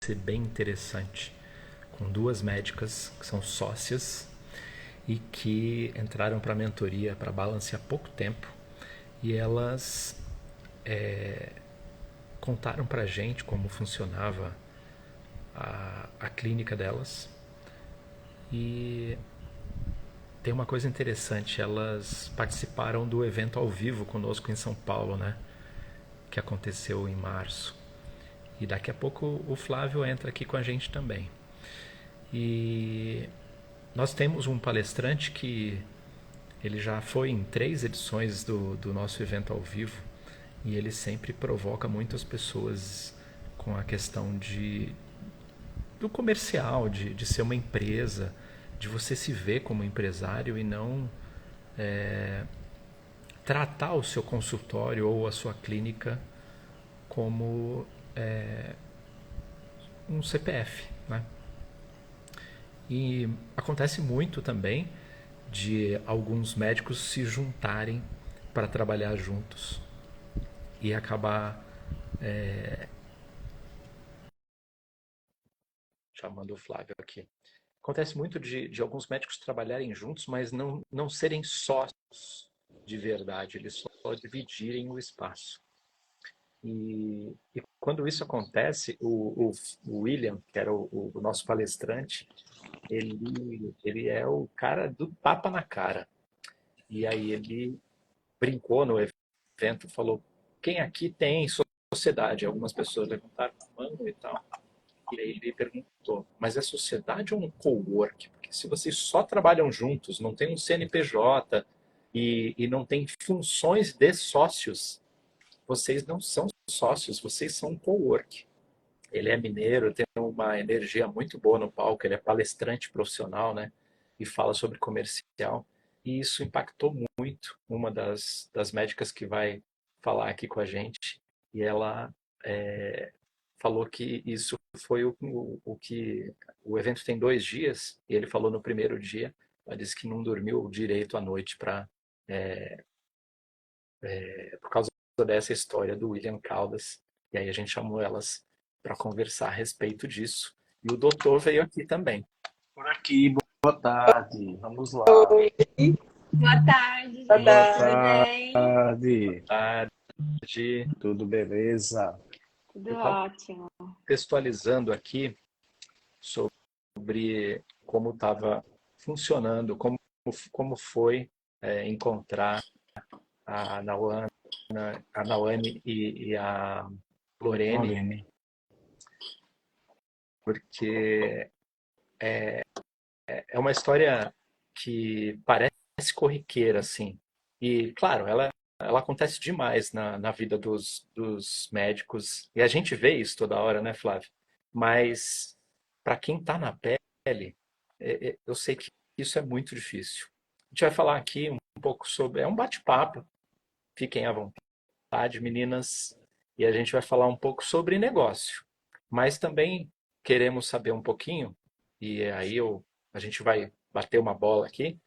ser bem interessante, com duas médicas que são sócias e que entraram para a mentoria para Balance há pouco tempo, e elas contaram para a gente como funcionava a clínica delas. E tem uma coisa interessante, elas participaram do evento ao vivo conosco em São Paulo, né? Que aconteceu em março. E daqui a pouco o Flávio entra aqui com a gente também. E nós temos um palestrante que ele já foi em 3 edições do nosso evento ao vivo, e ele sempre provoca muitas pessoas com a questão do comercial, de ser uma empresa, de você se ver como empresário e não tratar o seu consultório ou a sua clínica como um CPF, né? E acontece muito também de alguns médicos se juntarem para trabalhar juntos e acabar chamando o Flávio aqui. Acontece muito de alguns médicos trabalharem juntos, mas não serem sócios de verdade, eles só dividirem o espaço. E quando isso acontece, o William, que era o nosso palestrante, ele é o cara do tapa na cara. E aí ele brincou no evento, falou: quem aqui tem sociedade? Algumas pessoas levantaram a mão e tal. E aí ele perguntou: mas é sociedade ou um co-work? Porque se vocês só trabalham juntos, não tem um CNPJ e não tem funções de sócios, vocês não são sócios, vocês são um co-work. Ele é mineiro, tem uma energia muito boa no palco, ele é palestrante profissional, né? E fala sobre comercial. E isso impactou muito uma das médicas que vai falar aqui com a gente. E ela falou que isso foi o que... O evento tem 2 dias, e ele falou no primeiro dia, ela disse que não dormiu direito à noite por causa dessa história do William Caldas. E aí a gente chamou elas para conversar a respeito disso. E o doutor veio aqui também. Por aqui, boa tarde. Vamos lá. Oi, boa tarde, Boa gente. Tudo bem? tarde. De, Tudo beleza? Tudo eu estava ótimo. textualizando aqui sobre como estava funcionando, como foi encontrar a Nauana, a Nauane e a Lorene, Lorene. porque é uma história que parece corriqueira, assim. E, claro, ela acontece demais na vida dos médicos. E a gente vê isso toda hora, né, Flávio? Mas, para quem está na pele, eu sei que isso é muito difícil. A gente vai falar aqui um pouco sobre. É um bate-papo, fiquem à vontade, meninas. E a gente vai falar um pouco sobre negócio. Mas também queremos saber um pouquinho, e aí a gente vai bater uma bola aqui.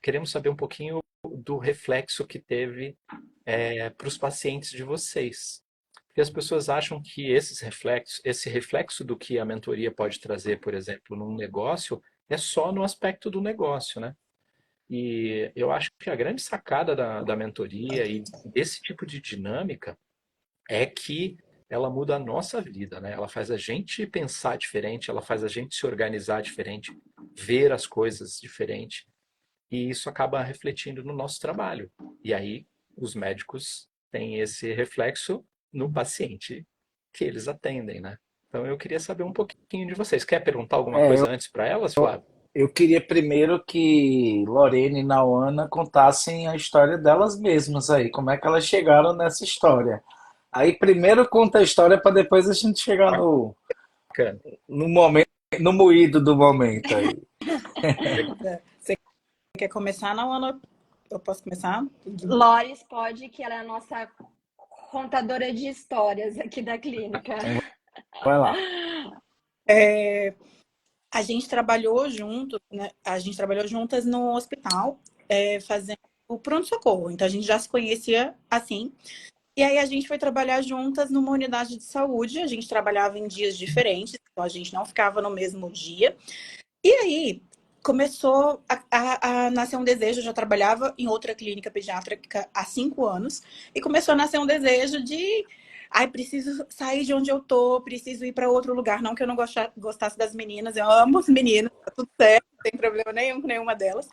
Queremos saber um pouquinho do reflexo que teve para os pacientes de vocês. Porque as pessoas acham que esse reflexo do que a mentoria pode trazer, por exemplo, num negócio, é só no aspecto do negócio, né? E eu acho que a grande sacada da mentoria e desse tipo de dinâmica é que ela muda a nossa vida, né? Ela faz a gente pensar diferente, ela faz a gente se organizar diferente, ver as coisas diferente, e isso acaba refletindo no nosso trabalho. E aí os médicos têm esse reflexo no paciente que eles atendem, né? Então eu queria saber um pouquinho de vocês. Quer perguntar alguma É, coisa antes para elas, Flávio? eu queria primeiro que Lorene e Nauana contassem a história delas mesmas aí, como é que elas chegaram nessa história. Aí primeiro conta a história para depois a gente chegar Bacana. no momento, no moído do momento aí. Você quer começar, não, Ana? Eu posso começar? Lores pode, que ela é a nossa contadora de histórias aqui da clínica. Vai lá. A gente trabalhou junto, né? A gente trabalhou juntas no hospital, fazendo o pronto-socorro. Então a gente já se conhecia assim. E aí a gente foi trabalhar juntas numa unidade de saúde. A gente trabalhava em dias diferentes, então a gente não ficava no mesmo dia. E aí começou a nascer um desejo. Eu já trabalhava em outra clínica pediátrica há 5 anos. E começou a nascer um desejo de. Ai, preciso sair de onde eu tô, preciso ir para outro lugar. Não que eu não gostasse das meninas, eu amo as meninas, tá tudo certo, não tem problema nenhum com nenhuma delas.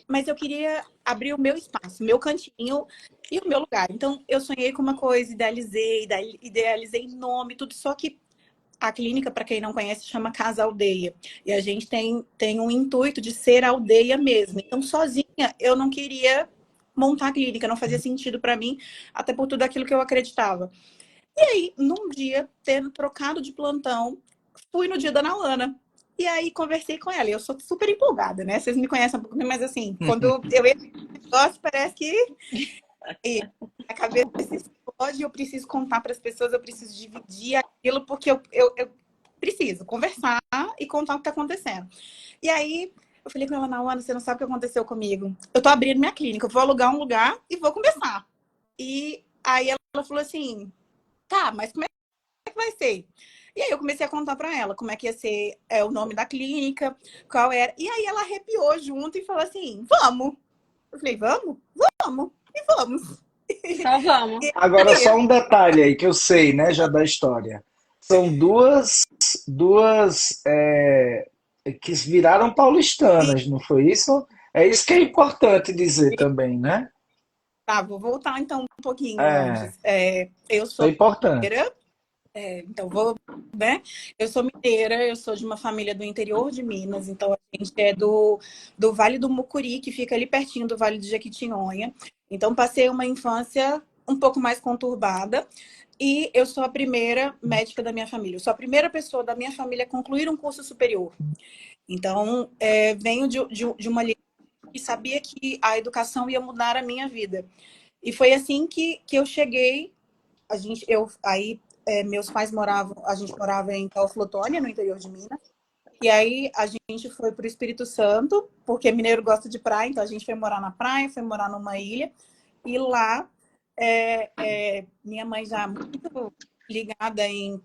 Mas eu queria abrir o meu espaço, o meu cantinho e o meu lugar. Então, eu sonhei com uma coisa, idealizei nome, tudo. Só que a clínica, para quem não conhece, chama Casa Aldeia. E a gente tem um intuito de ser aldeia mesmo. Então, sozinha, eu não queria montar a clínica, não fazia sentido para mim, até por tudo aquilo que eu acreditava. E aí, num dia, tendo trocado de plantão, fui no dia da Nauana. E aí, conversei com ela. E eu sou super empolgada, né? Vocês me conhecem um pouco, mas assim, quando eu entro no negócio, parece que a cabeça explode, eu preciso contar para as pessoas, eu preciso dividir aquilo, porque eu preciso conversar e contar o que está acontecendo. E aí, eu falei com ela, Nauana, você não sabe o que aconteceu comigo. Eu tô abrindo minha clínica, eu vou alugar um lugar e vou começar. E aí ela falou assim, tá, mas como é que vai ser? E aí eu comecei a contar para ela como é que ia ser o nome da clínica, qual era. E aí ela arrepiou junto e falou assim, vamos. Eu falei, vamos? Vamos. E vamos. Só vamos. Agora, só um detalhe aí que eu sei, né, já da história. São duas que viraram E, paulistanas, não foi isso? É isso que é importante dizer também, né? tá, vou voltar então um pouquinho É, antes. Eu isso é sou importante. mineira, então vou, né? Eu sou mineira, eu sou de uma família do interior de Minas, então a gente é do Vale do Mucuri, que fica ali pertinho do Vale do Jequitinhonha. Então passei uma infância um pouco mais conturbada e eu sou a primeira médica da minha família. Eu sou a primeira pessoa da minha família a concluir um curso superior. Então, venho de uma linha que sabia que a educação ia mudar a minha vida. E foi assim que eu cheguei. Meus pais moravam, a gente morava em Teoflotônia, no interior de Minas. E aí a gente foi para o Espírito Santo, porque mineiro gosta de praia, então a gente foi morar na praia, foi morar numa ilha. E lá, minha mãe já muito ligada em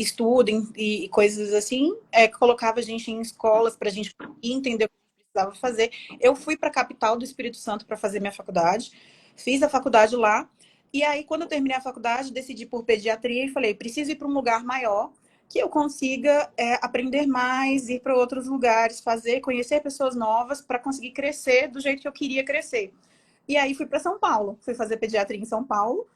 estudo e coisas assim, colocava a gente em escolas para a gente entender o que a gente precisava fazer. Eu fui para a capital do Espírito Santo para fazer minha faculdade, fiz a faculdade lá, e aí quando eu terminei a faculdade, decidi por pediatria e falei, preciso ir para um lugar maior, que eu consiga aprender mais, ir para outros lugares, conhecer pessoas novas para conseguir crescer do jeito que eu queria crescer. E aí fui para São Paulo, fui fazer pediatria em São Paulo,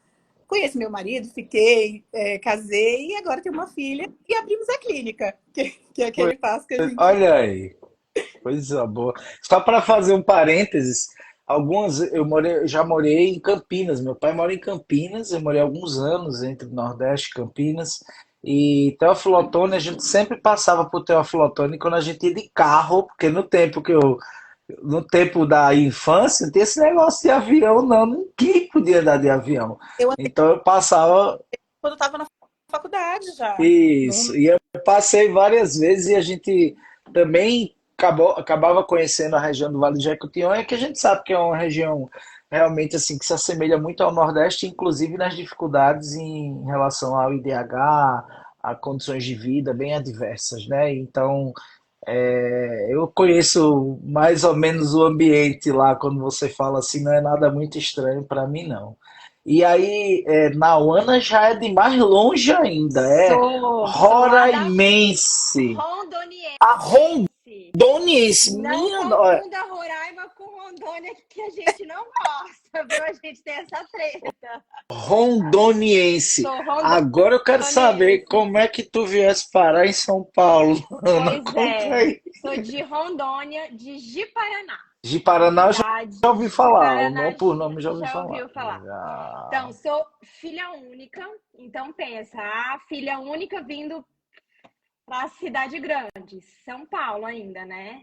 conheci meu marido, fiquei, casei e agora tenho uma filha e abrimos a clínica, que é aquele passo que a gente. Olha aí, coisa boa. Só para fazer um parênteses, eu já morei em Campinas. Meu pai mora em Campinas, eu morei alguns anos entre Nordeste e Campinas. E Teófilo Otoni, a gente sempre passava por Teófilo Otoni quando a gente ia de carro, porque no tempo da infância, não tinha esse negócio de avião, não. Ninguém podia andar de avião. Eu andei Então eu passava quando estava na faculdade já. isso. Não, E eu passei várias vezes e a gente também acabava conhecendo a região do Vale do Jequitinhonha, que a gente sabe que é uma região realmente assim que se assemelha muito ao Nordeste, inclusive nas dificuldades em relação ao IDH, a condições de vida bem adversas, né? Então, eu conheço mais ou menos o ambiente lá, quando você fala assim, não é nada muito estranho para mim, não. E aí, Nauana já é de mais longe ainda, é Sou lá da Roraimense, a Rondoniense. Rondoniense, Não minha, olha, confunda Roraima com Rondônia, que a gente não gosta, viu? A gente tem essa treta. Rondoniense. Sou Agora eu quero saber rondoniense. como é que tu viesse parar em São Paulo, Ana, Pois conta é, aí. sou de Rondônia, de Ji-Paraná. De Uma Paraná eu já cidade ouvi de falar, o Paraná, nome por nome já ouvi já falar. ouviu falar? Então, Já. sou filha única. Então, pensa, a filha única vindo para a cidade grande, São Paulo ainda, né?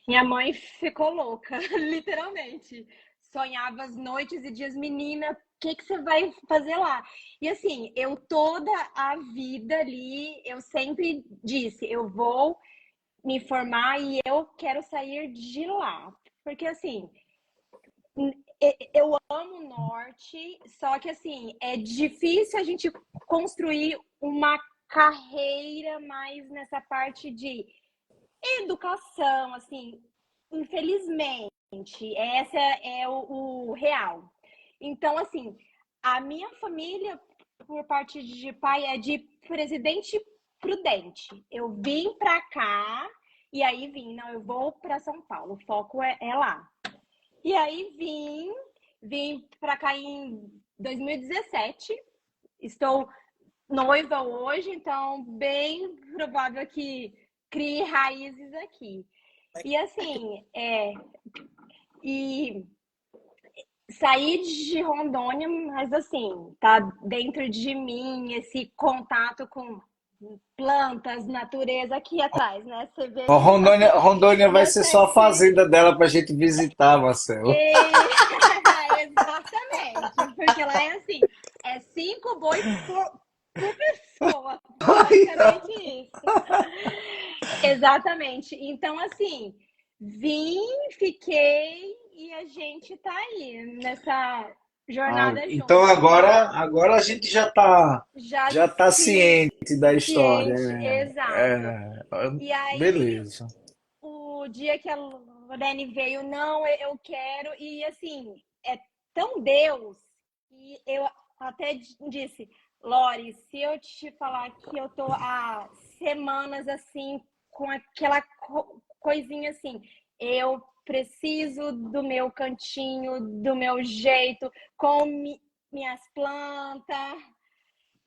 Minha mãe ficou louca, literalmente. Sonhava as noites e dias, menina, o que que você vai fazer lá? E assim, eu toda a vida ali, eu sempre disse, eu vou me formar e eu quero sair de lá. Porque assim, Eu amo o norte, só que assim, é difícil a gente construir uma carreira mais nessa parte de educação, assim, infelizmente, essa é o real. Então, assim, a minha família, por parte de pai, é de Presidente Prudente. Eu vim para cá e aí não, eu vou para São Paulo, o foco é lá. E aí vim para cá em 2017. Estou noiva hoje, então bem provável que crie raízes aqui. E assim, e saí de Rondônia, mas assim, tá dentro de mim esse contato com plantas, natureza aqui atrás, né? Você vê Ó, Rondônia vai meu ser só a perfil. fazenda dela pra gente visitar, Marcelo. Exatamente, porque lá é assim, é 5 boi por pessoa, basicamente isso. Exatamente. Então, assim, fiquei e a gente tá aí nessa jornada Então junto. agora a gente Já já tá se ciente da história. ciente, exato. E aí, Beleza. o dia que a Lorene veio, não, eu quero, e assim, é tão Deus, e eu até disse, Lore, se eu te falar que eu tô há semanas assim, com aquela coisinha assim, eu preciso do meu cantinho, do meu jeito, com minhas plantas,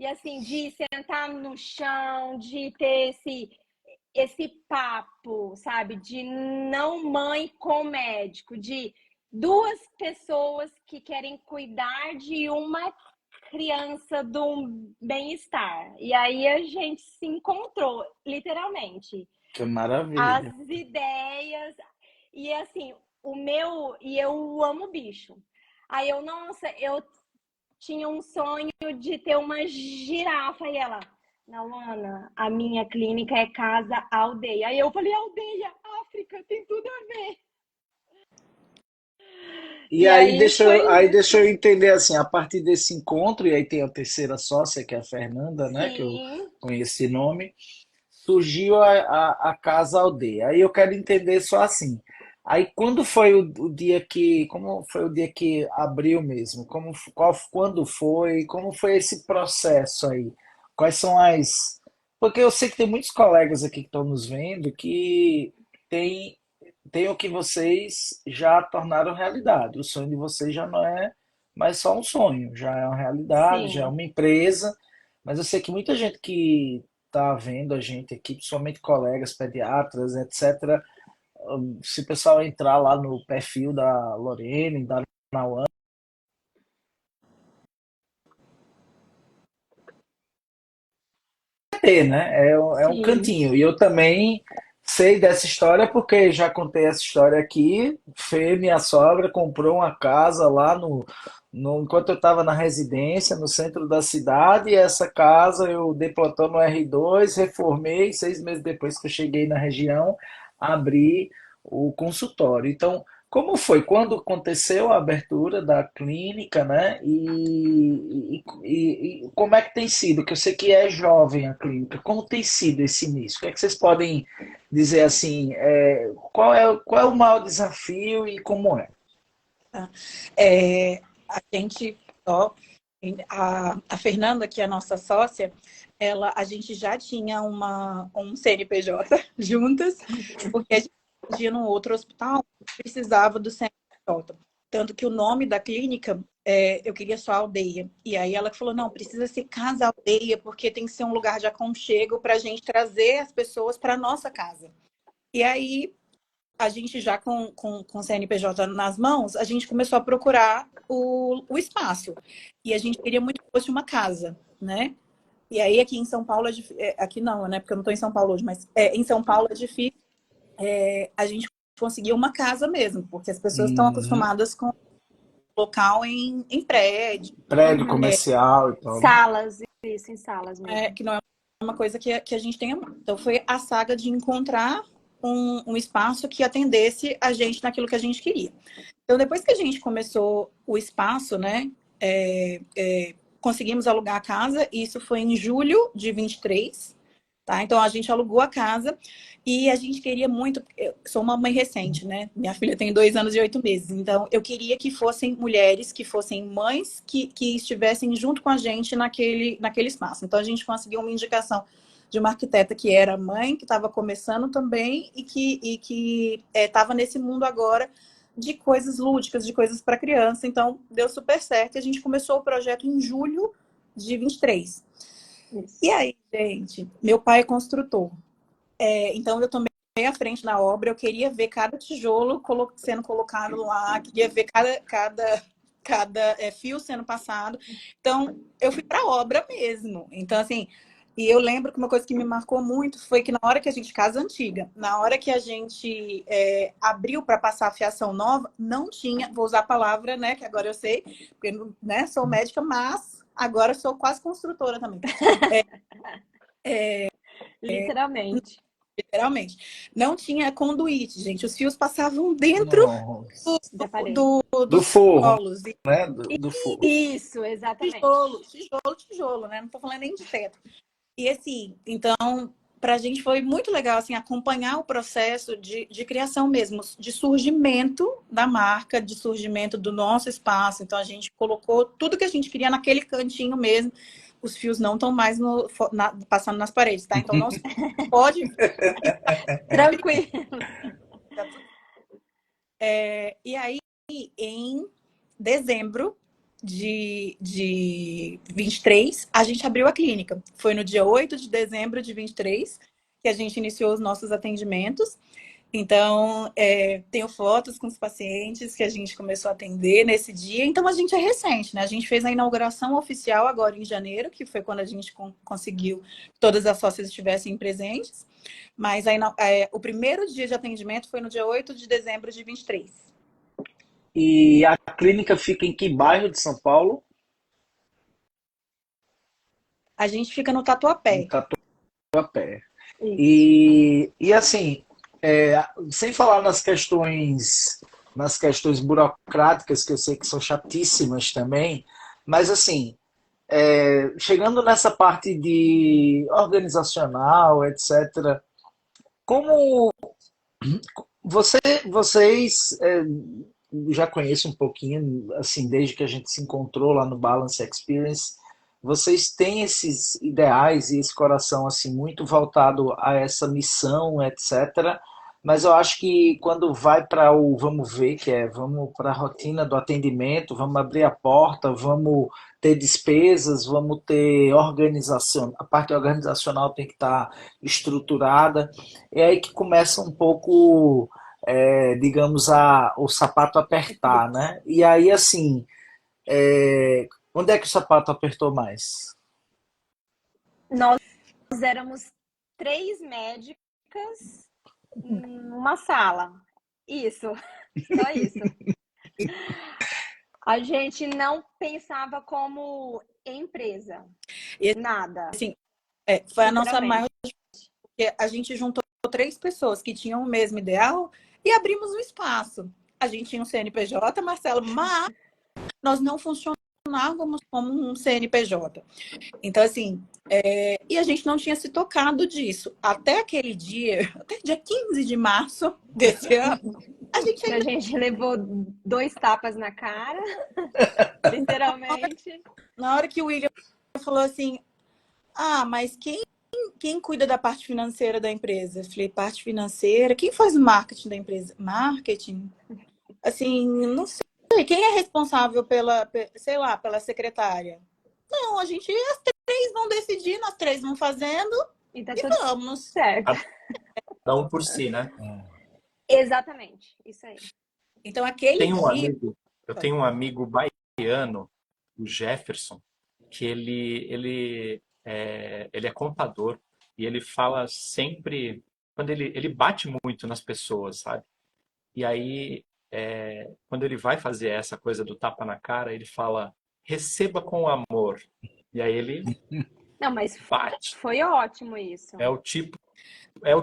e assim, de sentar no chão, de ter esse papo, sabe? De não mãe com médico, de duas pessoas que querem cuidar de uma criança do bem-estar. E aí a gente se encontrou, literalmente. Que As maravilha. ideias. E assim, e eu amo bicho. Aí nossa, eu tinha um sonho de ter uma girafa. E ela, não, Ana, a minha clínica é casa aldeia. Aí eu falei, aldeia, África, tem tudo a ver. E E aí aí foi deixa eu isso. entender assim, a partir desse encontro, e aí tem a terceira sócia, que é a Fernanda, né, que eu Sim, conheci nome, surgiu a Casa Aldeia. Aí eu quero entender só assim. Aí quando foi o dia que, como foi o dia que abriu mesmo? Quando foi? Como foi esse processo aí? Quais são as... Porque eu sei que tem muitos colegas aqui que estão nos vendo que tem, tem o que vocês já tornaram realidade. O sonho de vocês já não é mais só um sonho, já é uma realidade, já é sim. uma empresa. Mas eu sei que muita gente que tá vendo a gente aqui, principalmente colegas pediatras, etc. Se o pessoal entrar lá no perfil da Lorene, da Nauã, ter, né? É um Sim. cantinho. E eu também sei dessa história porque já contei essa história aqui. Fê, minha sogra, comprou uma casa lá enquanto eu estava na residência, no centro da cidade, e essa casa eu dei plantão no R2, reformei, 6 meses depois que eu cheguei na região, abri o consultório. Então, como foi? Quando aconteceu a abertura da clínica, né? E como é que tem sido? Que eu sei que é jovem a clínica. Como tem sido esse início? O que é que vocês podem dizer assim? Qual é o maior desafio e como é? Tá? A gente, ó, a Fernanda, que é a nossa sócia, a gente já tinha um CNPJ juntas, porque a gente ia num outro hospital, precisava do CNPJ. Tanto que o nome da clínica, eu queria só aldeia. E aí ela falou, não, precisa ser casa aldeia, porque tem que ser um lugar de aconchego para a gente trazer as pessoas para nossa casa. E aí a gente já com o CNPJ nas mãos, a gente começou a procurar o espaço. E a gente queria muito que fosse uma casa, né? E aí aqui em São Paulo, aqui não, né? Porque eu não estou em São Paulo hoje, mas em São Paulo é difícil a gente conseguir uma casa mesmo, porque as pessoas estão Uhum. acostumadas com local em prédio, Prédio Uhum. comercial e tal, né? Salas, isso, em salas mesmo. que não é uma coisa que a gente tenha. Então foi a saga de encontrar um espaço que atendesse a gente naquilo que a gente queria. Então, depois que a gente começou o espaço, né? Conseguimos alugar a casa, e isso foi em julho de 23, tá? Então, a gente alugou a casa e a gente queria muito. Eu sou uma mãe recente, né? Minha filha tem 2 anos e 8 meses. Então, eu queria que fossem mulheres, que fossem mães que estivessem junto com a gente naquele espaço. Então, a gente conseguiu uma indicação de uma arquiteta que era mãe, que estava começando também e que estava nesse mundo agora de coisas lúdicas, de coisas para criança. Então, deu super certo. E a gente começou o projeto em julho de 23. Isso. E aí, gente, meu pai é construtor. Então, eu tomei à frente na obra. Eu queria ver cada tijolo sendo colocado lá, queria ver cada fio sendo passado. Então, eu fui para a obra mesmo. Então, assim, e eu lembro que uma coisa que me marcou muito foi que na hora que a gente, casa antiga, na hora que a gente abriu para passar a fiação nova, não tinha, vou usar a palavra, né, que agora eu sei, porque, né, sou médica, mas agora sou quase construtora também. Literalmente. Literalmente. Não tinha conduíte, gente. Os fios passavam dentro Nossa. Da parede. Do dos forro, solos. né? Do forro. Isso, exatamente. Tijolo, né? Não tô falando nem de teto. E assim, então, pra gente foi muito legal, assim, acompanhar o processo de criação mesmo, de surgimento da marca, de surgimento do nosso espaço. Então, a gente colocou tudo que a gente queria naquele cantinho mesmo. Os fios não estão mais passando nas paredes, tá? Então, não se pode. Tranquilo. E aí, em dezembro de 23, a gente abriu a clínica. Foi no dia 8 de dezembro de 23 que a gente iniciou os nossos atendimentos. Então, tenho fotos com os pacientes que a gente começou a atender nesse dia. Então, a gente é recente, né? A gente fez a inauguração oficial agora em janeiro, que foi quando a gente conseguiu que todas as sócias estivessem presentes. Mas o primeiro dia de atendimento foi no dia 8 de dezembro de 23. E a clínica fica em que bairro de São Paulo? A gente fica no No Tatuapé. Tatuapé. Isso. E assim, sem falar nas questões burocráticas, que eu sei que são chatíssimas também, mas assim, chegando nessa parte de organizacional, etc., como você, vocês já conhecem um pouquinho, assim, desde que a gente se encontrou lá no Balance Experience, vocês têm esses ideais e esse coração assim muito voltado a essa missão, etc. Mas eu acho que quando vai para o vamos ver, que é vamos para a rotina do atendimento, vamos abrir a porta, vamos ter despesas, vamos ter organização, a parte organizacional tem que estar estruturada. É aí que começa um pouco, digamos, o sapato apertar, né? E aí, assim, onde é que o sapato apertou mais? Nós éramos 3 médicas numa sala. Isso, só isso. A gente não pensava como empresa. E, Nada. assim, foi a nossa Literalmente. maior. Porque a gente juntou 3 pessoas que tinham o mesmo ideal e abrimos um espaço. A gente tinha um CNPJ, Marcelo, mas nós não funcionávamos como um CNPJ. Então, assim, e a gente não tinha se tocado disso. Até aquele dia, até dia 15 de março desse ano, a gente A ainda. gente levou 2 tapas na cara, literalmente. Na hora que o William falou assim: ah, mas quem cuida da parte financeira da empresa? Eu falei: parte financeira? Quem faz o marketing da empresa? Marketing? Assim, não sei. Quem é responsável sei lá, pela secretária? Não, as 3 vão decidir, nós 3 vamos fazendo E tá e tudo vamos. certo. Cada um por si, né? Exatamente, isso aí. Então, aquele Tem um dia. amigo, eu tenho um amigo baiano, o Jefferson, que ele é contador e ele fala sempre, quando ele bate muito nas pessoas, sabe? E aí, quando ele vai fazer essa coisa do tapa na cara, ele fala, receba com amor. E aí ele Não, mas bate. foi ótimo isso. É o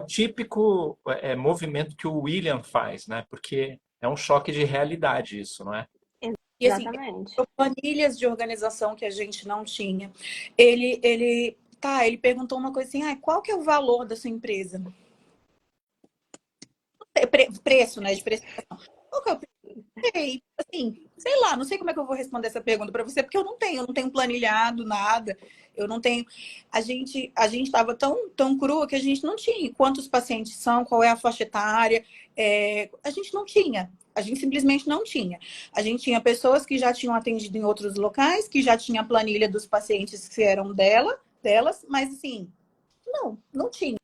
típico movimento que o William faz, né? Porque É um choque de realidade isso, não é? E assim, Exatamente. planilhas de organização que a gente não tinha. Ele perguntou uma coisa assim, qual que é o valor da sua empresa? Preço, né? De prestação. Qual que é o preço? Sei, assim, sei lá, não sei como é que eu vou responder essa pergunta para você, porque eu não tenho planilhado nada, eu não tenho. A gente estava tão crua que a gente não tinha quantos pacientes são, qual é a faixa etária, a gente não tinha. A gente simplesmente não tinha. A gente tinha pessoas que já tinham atendido em outros locais, que já tinha a planilha dos pacientes que eram delas, mas assim, não tinha.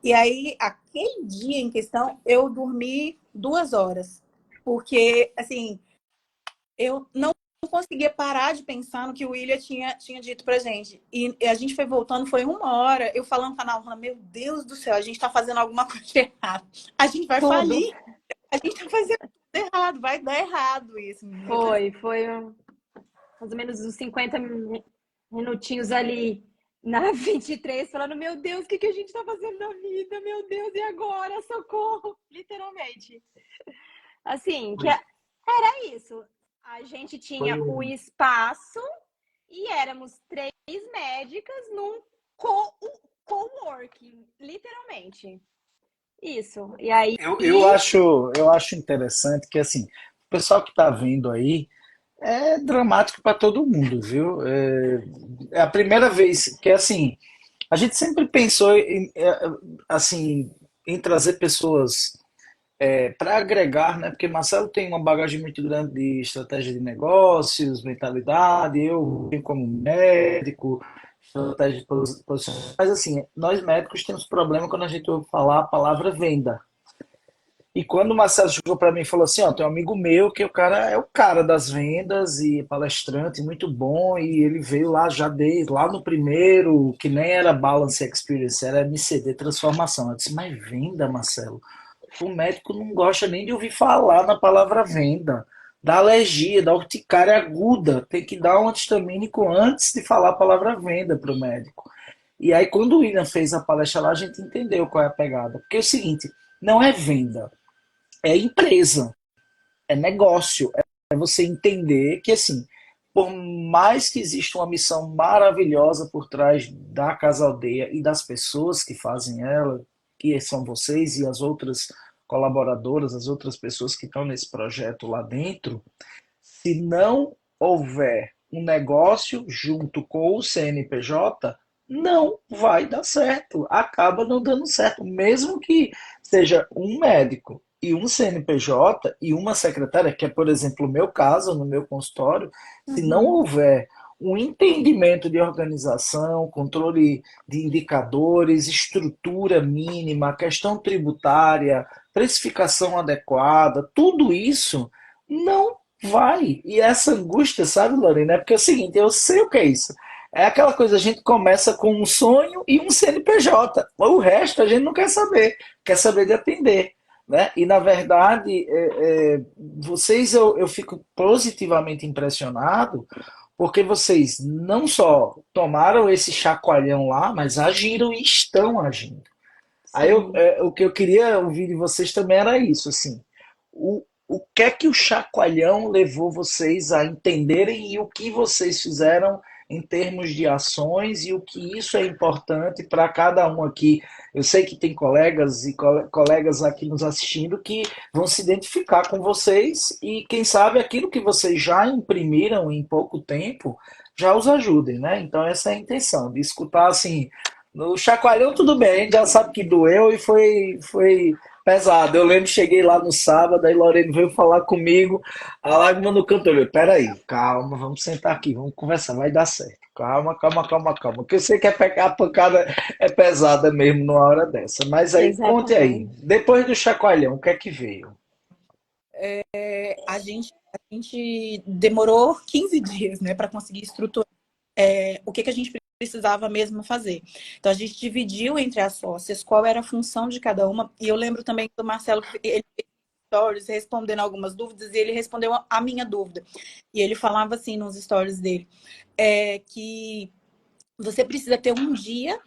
E aí, aquele dia em questão, eu dormi 2 horas. Porque, assim, eu não conseguia parar de pensar no que o William tinha dito pra gente. E a gente foi voltando, foi 1 hora, eu falando com a Nauna, meu Deus do céu, a gente tá fazendo alguma coisa errada. A gente vai Tudo. falir, a gente tá fazendo tudo errado, vai dar errado isso, menina. Foi mais ou menos uns 50 minutinhos ali na 23, falando, meu Deus, o que a gente tá fazendo na vida? Meu Deus, e agora? Socorro! Literalmente. Assim, que era isso. A gente Foi tinha o um, espaço e éramos 3 médicas num coworking, literalmente. Isso. E aí, Eu acho interessante que, assim, o pessoal que está vindo aí é dramático para todo mundo, viu? É a primeira vez que, assim, a gente sempre pensou assim, em trazer pessoas para agregar, né? Porque Marcelo tem uma bagagem muito grande de estratégia de negócios, mentalidade, eu tenho como médico, estratégia de posicionamento. Mas assim, nós médicos temos problema quando a gente ouve falar a palavra venda. E quando o Marcelo chegou para mim e falou assim, ó, tem um amigo meu que o cara é o cara das vendas e palestrante, muito bom, e ele veio lá já desde lá no primeiro, que nem era Balance Experience, era MCD Transformação. Eu disse, mas venda, Marcelo? O médico não gosta nem de ouvir falar na palavra venda. Dá alergia, dá urticária aguda. Tem que dar um antistamínico antes de falar a palavra venda para o médico. E aí, quando o William fez a palestra lá, a gente entendeu qual é a pegada. Porque é o seguinte, não é venda, é empresa, é negócio. É você entender que, assim, por mais que exista uma missão maravilhosa por trás da Casa Aldeia e das pessoas que fazem ela, que são vocês e as outras colaboradoras, as outras pessoas que estão nesse projeto lá dentro, se não houver um negócio junto com o CNPJ, não vai dar certo. Acaba não dando certo. Mesmo que seja um médico e um CNPJ e uma secretária, que é, por exemplo, o meu caso, no meu consultório, se não Uhum. houver um entendimento de organização, controle de indicadores, estrutura mínima, questão tributária, precificação adequada, tudo isso não vai. E essa angústia, sabe, Lorena? É porque é o seguinte, eu sei o que é isso. É aquela coisa, a gente começa com um sonho e um CNPJ. O resto a gente não quer saber de atender. Né? E, na verdade, vocês eu fico positivamente impressionado porque vocês não só tomaram esse chacoalhão lá, mas agiram e estão agindo. Aí sim. o que eu queria ouvir de vocês também era isso, assim, o que é que o chacoalhão levou vocês a entenderem e o que vocês fizeram em termos de ações e o que isso é importante para cada um aqui. Eu sei que tem colegas e colegas aqui nos assistindo que vão se identificar com vocês e quem sabe aquilo que vocês já imprimiram em pouco tempo já os ajudem, né? Então essa é a intenção, de escutar assim, no chacoalhão tudo bem, a gente já sabe que doeu e foi pesado. Eu lembro, cheguei lá no sábado, aí Lorena veio falar comigo, a lágrima no canto. Eu falei, peraí, calma, vamos sentar aqui, vamos conversar, vai dar certo. Calma, calma, calma, calma. Porque eu sei que a pancada é pesada mesmo numa hora dessa. Mas aí, conte aí, Exatamente. depois do chacoalhão, o que é que veio? A gente demorou 15 dias, né, para conseguir estruturar o que a gente precisava mesmo fazer. Então, a gente dividiu entre as sócias qual era a função de cada uma. E eu lembro também do Marcelo, ele fez stories respondendo algumas dúvidas, e ele respondeu a minha dúvida. E ele falava assim nos stories dele, que você precisa ter um dia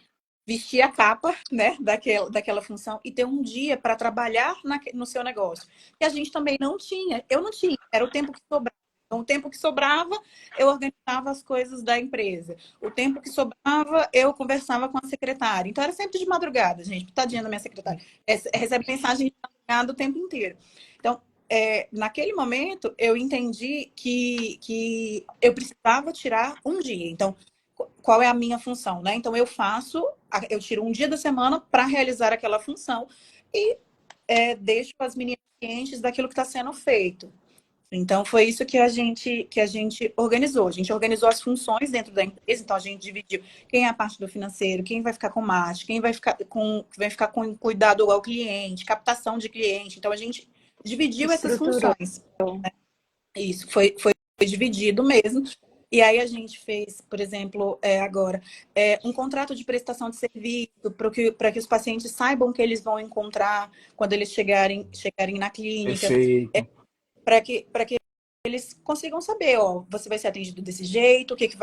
vestir a capa, né, daquela função e ter um dia para trabalhar no seu negócio. E a gente também não tinha, eu não tinha, era o tempo que sobrava. Então, o tempo que sobrava, eu organizava as coisas da empresa. O tempo que sobrava, eu conversava com a secretária. Então, era sempre de madrugada, gente. Tadinha da minha secretária. Recebe mensagem de madrugada o tempo inteiro. Então, naquele momento, eu entendi que eu precisava tirar um dia. Então, qual é a minha função, né? Então, eu tiro um dia da semana para realizar aquela função e deixo as meninas cientes daquilo que está sendo feito. Então, foi isso que a gente organizou. A gente organizou as funções dentro da empresa. Então, a gente dividiu quem é a parte do financeiro, quem vai ficar com marketing, quem vai ficar com cuidado ao cliente, captação de cliente. Então, a gente dividiu essas Estruturou. funções. Isso, foi dividido mesmo. E aí a gente fez, por exemplo, agora, um contrato de prestação de serviço para que os pacientes saibam o que eles vão encontrar quando eles chegarem na clínica, Perfeito. para que eles consigam saber, ó, você vai ser atendido desse jeito, o que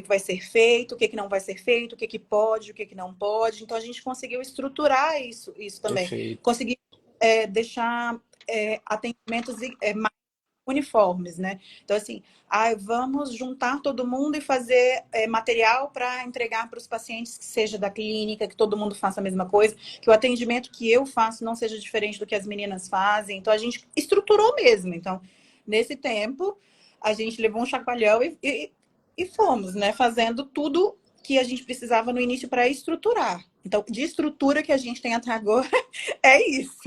vai ser feito, o que não vai ser feito, o que pode, o que não pode. Então a gente conseguiu estruturar isso também. Perfeito. Conseguir deixar atendimentos mais uniformes, né? Então, assim, vamos juntar todo mundo e fazer material para entregar para os pacientes que seja da clínica, que todo mundo faça a mesma coisa, que o atendimento que eu faço não seja diferente do que as meninas fazem. Então, a gente estruturou mesmo. Então, nesse tempo, a gente levou um chacoalhão e fomos, né? Fazendo tudo que a gente precisava no início para estruturar. Então, de estrutura que a gente tem até agora, é isso.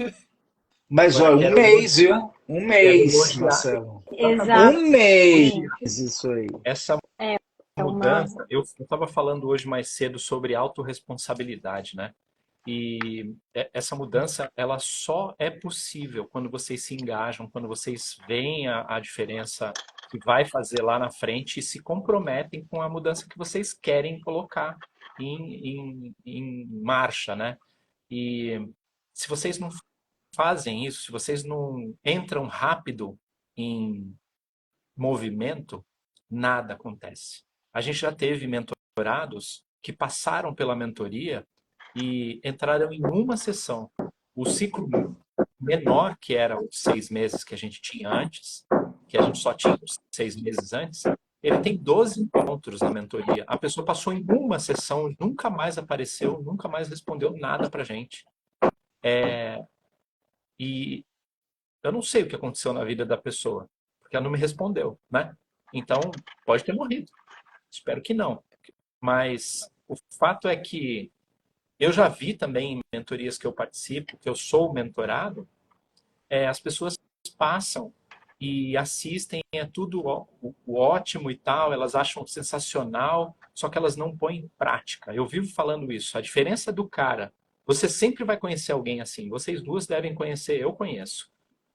Mas Agora olha, um quero mês, elogiar, viu? Um quero mês, elogiar Marcelo. Exato. Um mês, elogiar isso aí. essa É uma. mudança. Eu estava falando hoje mais cedo sobre autorresponsabilidade, né? E essa mudança, ela só é possível quando vocês se engajam, quando vocês veem a diferença que vai fazer lá na frente e se comprometem com a mudança que vocês querem colocar em marcha, né? E se vocês não fazem isso, se vocês não entram rápido em movimento, nada acontece. A gente já teve mentorados que passaram pela mentoria e entraram em uma sessão. O ciclo menor, que era os 6 meses que a gente tinha antes, que a gente só tinha os 6 meses antes, ele tem 12 encontros na mentoria. A pessoa passou em uma sessão, nunca mais apareceu, nunca mais respondeu nada pra gente. E eu não sei o que aconteceu na vida da pessoa, porque ela não me respondeu, né? Então, pode ter morrido. Espero que não. Mas o fato é que eu já vi também em mentorias que eu participo, que eu sou mentorado, as pessoas passam e assistem, é tudo ótimo e tal, elas acham sensacional, só que elas não põem em prática. Eu vivo falando isso. A diferença do cara, você sempre vai conhecer alguém assim. Vocês duas devem conhecer, eu conheço.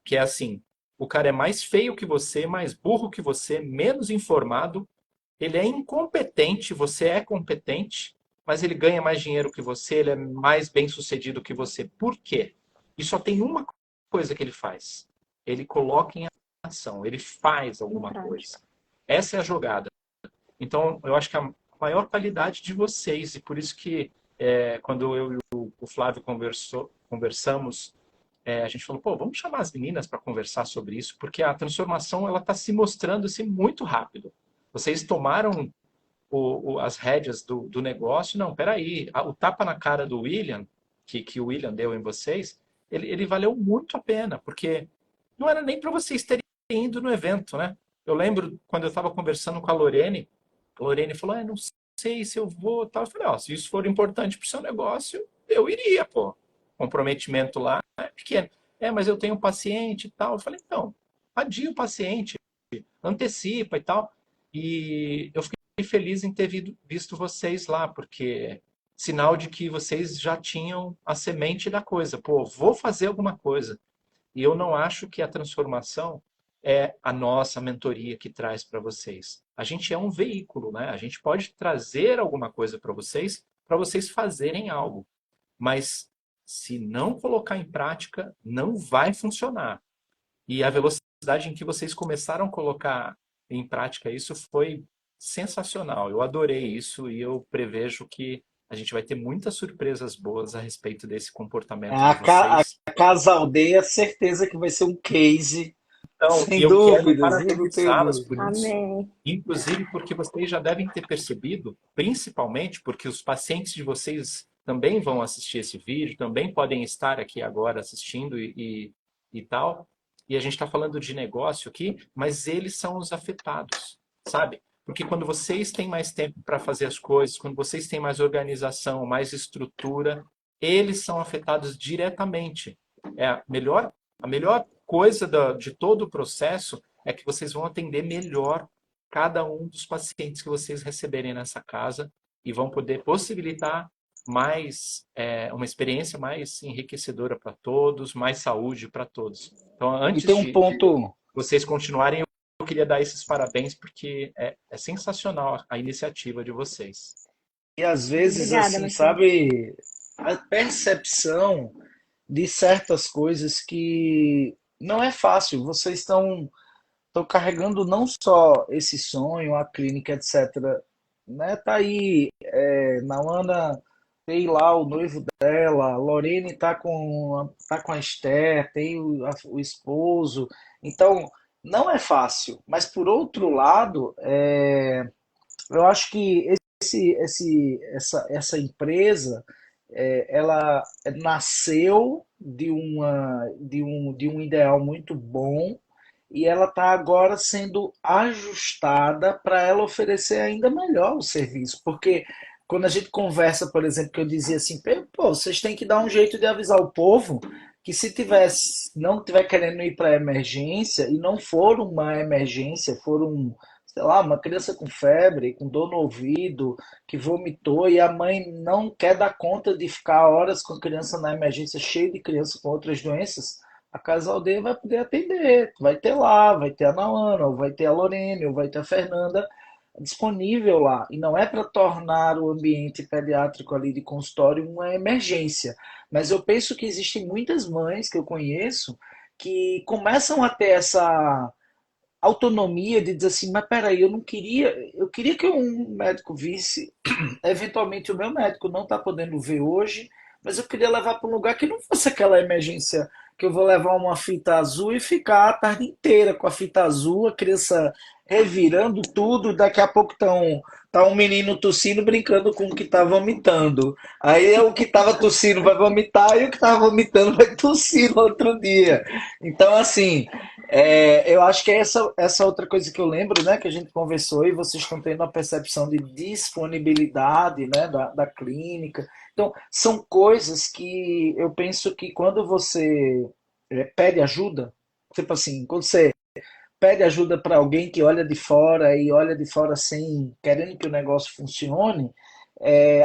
Que é assim, o cara é mais feio que você, mais burro que você, menos informado, ele é incompetente, você é competente, mas ele ganha mais dinheiro que você, ele é mais bem-sucedido que você. Por quê? E só tem uma coisa que ele faz. Ele coloca em ação, ele faz alguma coisa. Essa é a jogada. Então, eu acho que a maior qualidade de vocês, e por isso que quando eu e o Flávio conversamos, a gente falou, pô, vamos chamar as meninas para conversar sobre isso, porque a transformação ela está se mostrando assim, muito rápido. Vocês tomaram as rédeas do negócio. Não, peraí, o tapa na cara do William, que o William deu em vocês, ele valeu muito a pena, porque não era nem para vocês terem ido no evento, né? Eu lembro quando eu estava conversando com a Lorene falou, não sei se eu vou, tal. Eu falei, ó, se isso for importante para o seu negócio, eu iria, pô. Comprometimento lá é pequeno. Mas eu tenho um paciente e tal. Eu falei, então, adia o paciente, antecipa e tal. E eu fiquei feliz em ter visto vocês lá, porque sinal de que vocês já tinham a semente da coisa. Pô, vou fazer alguma coisa. E eu não acho que a transformação é a nossa mentoria que traz para vocês. A gente é um veículo, né? A gente pode trazer alguma coisa para vocês fazerem algo. Mas se não colocar em prática, não vai funcionar. E a velocidade em que vocês começaram a colocar em prática isso foi sensacional. Eu adorei isso e eu prevejo que A gente vai ter muitas surpresas boas a respeito desse comportamento de A vocês. Casa Aldeia, certeza que vai ser um case, Então, e sem eu quero dúvidas, eu não tenho parabenizá-las dúvida. por isso, Amém. inclusive porque vocês já devem ter percebido, principalmente porque os pacientes de vocês também vão assistir esse vídeo, também podem estar aqui agora assistindo e tal. E a gente está falando de negócio aqui, mas eles são os afetados, sabe? Porque quando vocês têm mais tempo para fazer as coisas, quando vocês têm mais organização, mais estrutura, eles são afetados diretamente. É a melhor coisa de todo o processo é que vocês vão atender melhor cada um dos pacientes que vocês receberem nessa casa e vão poder possibilitar mais uma experiência mais enriquecedora para todos, mais saúde para todos. Então, E tem antes um de ponto, vocês continuarem, eu queria dar esses parabéns porque é sensacional a iniciativa de vocês. e às vezes, Obrigada, assim, Marcelo. sabe, a percepção de certas coisas que não é fácil. Vocês estão carregando não só esse sonho, a clínica, etc. Né? Tá aí, Nauana tem lá o noivo dela, Lorene tá com a Esther, tem o esposo. Então, não é fácil. Mas, por outro lado, eu acho que essa empresa, ela nasceu de um ideal muito bom e ela está agora sendo ajustada para ela oferecer ainda melhor o serviço. Porque quando a gente conversa, por exemplo, que eu dizia assim, pô, vocês têm que dar um jeito de avisar o povo que se não tiver querendo ir para emergência e não for uma emergência, for sei lá, uma criança com febre, com dor no ouvido, que vomitou e a mãe não quer dar conta de ficar horas com a criança na emergência, cheio de criança com outras doenças, a Casa Aldeia vai poder atender. Vai ter lá, vai ter a Nauana, ou vai ter a Lorene, ou vai ter a Fernanda disponível lá. E não é para tornar o ambiente pediátrico ali de consultório uma emergência. Mas eu penso que existem muitas mães que eu conheço que começam a ter essa autonomia de dizer assim, mas peraí, eu queria que um médico visse, eventualmente o meu médico não está podendo ver hoje, mas eu queria levar para um lugar que não fosse aquela emergência que eu vou levar uma fita azul e ficar a tarde inteira com a fita azul, a criança revirando tudo, daqui a pouco tá um menino tossindo brincando com o que está vomitando. Aí o que estava tossindo vai vomitar e o que estava vomitando vai tossir no outro dia. Então, assim, eu acho que é essa outra coisa que eu lembro, né, que a gente conversou e vocês estão tendo a percepção de disponibilidade, né, da clínica. Então, são coisas que eu penso que quando você pede ajuda, tipo assim, quando você pede ajuda para alguém que olha de fora e olha de fora sem querendo que o negócio funcione,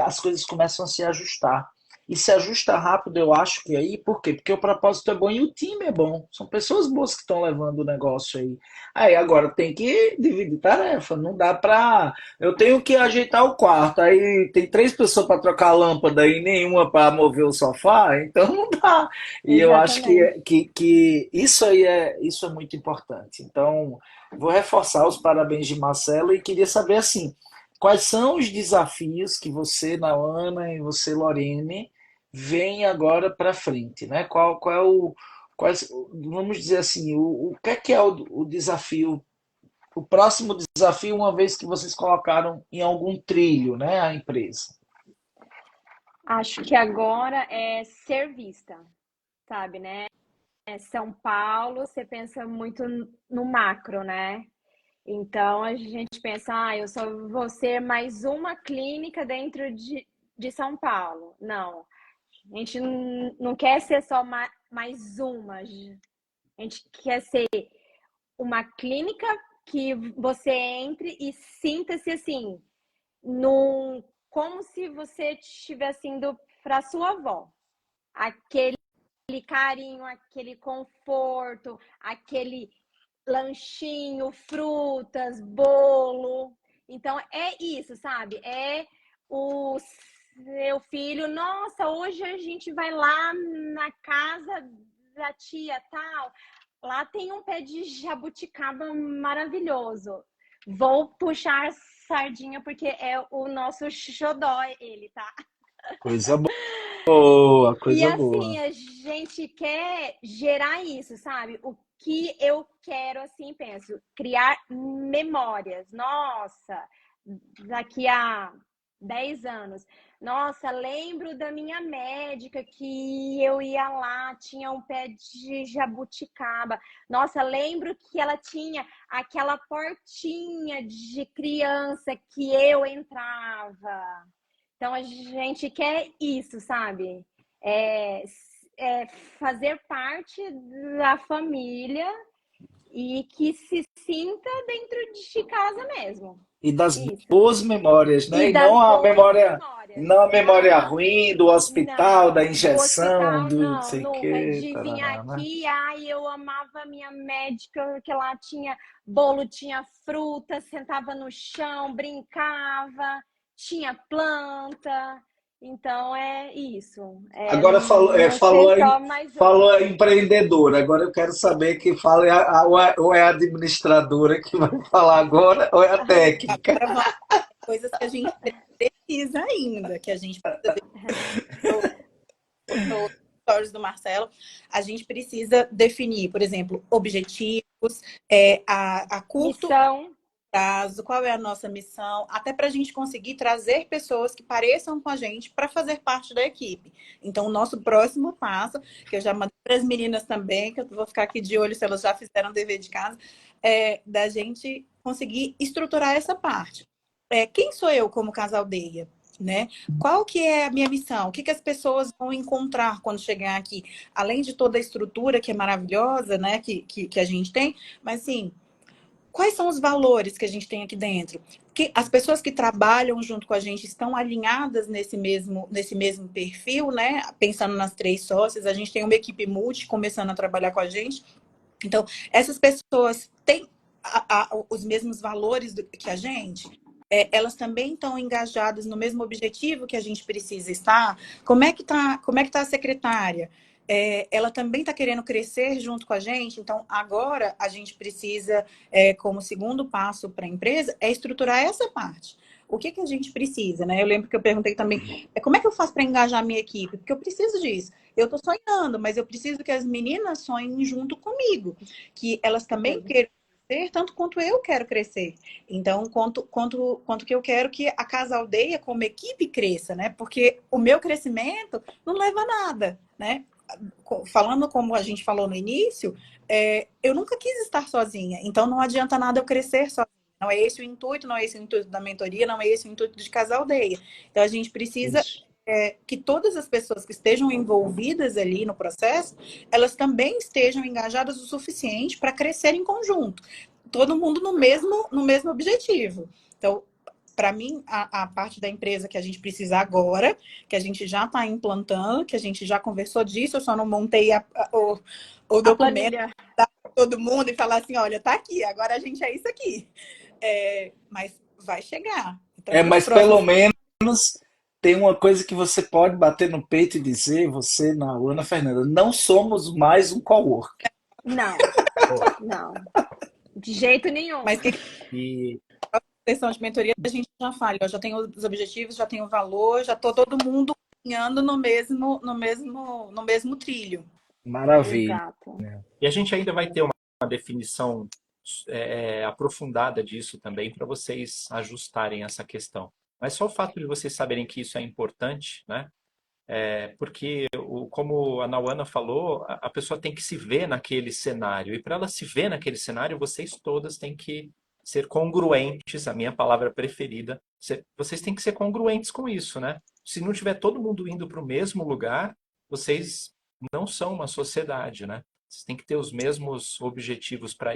as coisas começam a se ajustar. E se ajusta rápido, eu acho que aí, por quê? Porque o propósito é bom e o time é bom. São pessoas boas que estão levando o negócio aí. Aí agora tem que dividir tarefa. Não dá pra. Eu tenho que ajeitar o quarto. Aí tem 3 pessoas para trocar a lâmpada e nenhuma para mover o sofá. Então não dá. E eu acho Exatamente. que isso é muito importante. Então, vou reforçar os parabéns de Marcelo e queria saber assim. Quais são os desafios que você, Naana, e você, Lorene, vem agora para frente, né? Qual é vamos dizer assim, o que é o desafio, o próximo desafio, uma vez que vocês colocaram em algum trilho, né, a empresa? Acho que agora é ser vista, sabe, né? São Paulo, você pensa muito no macro, né? Então a gente pensa, eu só vou ser mais uma clínica dentro de São Paulo. Não, a gente não quer ser só mais uma, a gente quer ser uma clínica que você entre e sinta-se assim, como se você estivesse indo para sua avó. Aquele carinho, aquele conforto, aquele lanchinho, frutas, bolo. Então é isso, sabe? É o seu filho, nossa, hoje a gente vai lá na casa da tia tal. Lá tem um pé de jabuticaba maravilhoso. Vou puxar sardinha porque é o nosso xodó, ele, tá? Coisa boa, E coisa assim, boa. a gente quer gerar isso, sabe? O que eu quero, assim, penso, criar memórias. Nossa, daqui a 10 anos. Nossa, lembro da minha médica que eu ia lá, tinha um pé de jabuticaba. Nossa, lembro que ela tinha aquela portinha de criança que eu entrava. Então a gente quer isso, sabe? É, é fazer parte da família e que se sinta dentro de casa mesmo. E das Isso. boas memórias, E né? das boas memórias. Não a memória Ah, ruim do hospital, da não, do injeção, hospital, do não não, sei o nunca. quê, De vir tarará, né? aqui, ai, eu amava a minha médica, que lá tinha bolo, tinha fruta, sentava no chão, brincava, tinha planta. Então é isso. É Agora não ser só mais falou um. a empreendedora. Agora eu quero saber que fala ou é a administradora que vai falar agora, ou é a técnica. Agora vamos coisas que a gente precisa ainda, que a gente precisa ver no stories do Marcelo, a gente precisa definir, por exemplo, objetivos, a curto Missão. prazo, qual é a nossa missão, até para a gente conseguir trazer pessoas que pareçam com a gente para fazer parte da equipe. Então, o nosso próximo passo, que eu já mandei para as meninas também, que eu vou ficar aqui de olho se elas já fizeram o dever de casa, é da gente conseguir estruturar essa parte. Quem sou eu como Casaldeia? Né? Qual que é a minha missão? O que as pessoas vão encontrar quando chegar aqui? Além de toda a estrutura que é maravilhosa, né? Que a gente tem, mas assim, quais são os valores que a gente tem aqui dentro? Que as pessoas que trabalham junto com a gente estão alinhadas nesse mesmo perfil, né? Pensando nas três sócias, a gente tem uma equipe multi começando a trabalhar com a gente. Então, essas pessoas têm os mesmos valores que a gente? Elas também estão engajadas no mesmo objetivo que a gente precisa estar? Como é que tá a secretária? Ela também está querendo crescer junto com a gente, então agora a gente precisa, como segundo passo para a empresa, estruturar essa parte. O que a gente precisa, né? Eu lembro que eu perguntei também, como é que eu faço para engajar a minha equipe? Porque eu preciso disso. Eu estou sonhando, mas eu preciso que as meninas sonhem junto comigo, que elas também queiram crescer tanto quanto eu quero crescer. Então, quanto que eu quero que a Casa Aldeia, como equipe, cresça, né? Porque o meu crescimento não leva a nada, né? Falando como a gente falou no início, eu nunca quis estar sozinha, então não adianta nada eu crescer sozinha. Não é esse o intuito, não é esse o intuito da mentoria, não é esse o intuito de Casa Aldeia. Então a gente precisa Isso. que todas as pessoas que estejam envolvidas ali no processo, elas também estejam engajadas o suficiente para crescer em conjunto. Todo mundo no mesmo objetivo. Então, para mim, a parte da empresa que a gente precisa agora, que a gente já está implantando, que a gente já conversou disso, eu só não montei o A documento planilha. para todo mundo e falar assim, olha, tá aqui, agora a gente é isso aqui. Mas vai chegar. Então, nos Mas pelo próximos... menos tem uma coisa que você pode bater no peito e dizer, você, na Ana Fernanda, não somos mais um cowork. Não, Pô, não. De jeito nenhum. Mas que e, questão de mentoria a gente já fala, eu já tenho os objetivos, já tenho o valor, já tô todo mundo caminhando no mesmo trilho. Maravilha. Exato. e a gente ainda vai ter uma definição aprofundada disso também para vocês ajustarem essa questão. Mas só o fato de vocês saberem que isso é importante, né? Porque, como a Nauana falou, a pessoa tem que se ver naquele cenário. E para ela se ver naquele cenário, vocês todas têm que ser congruentes, a minha palavra preferida. Vocês têm que ser congruentes com isso, né? Se não tiver todo mundo indo para o mesmo lugar, vocês não são uma sociedade, né? Vocês têm que ter os mesmos objetivos para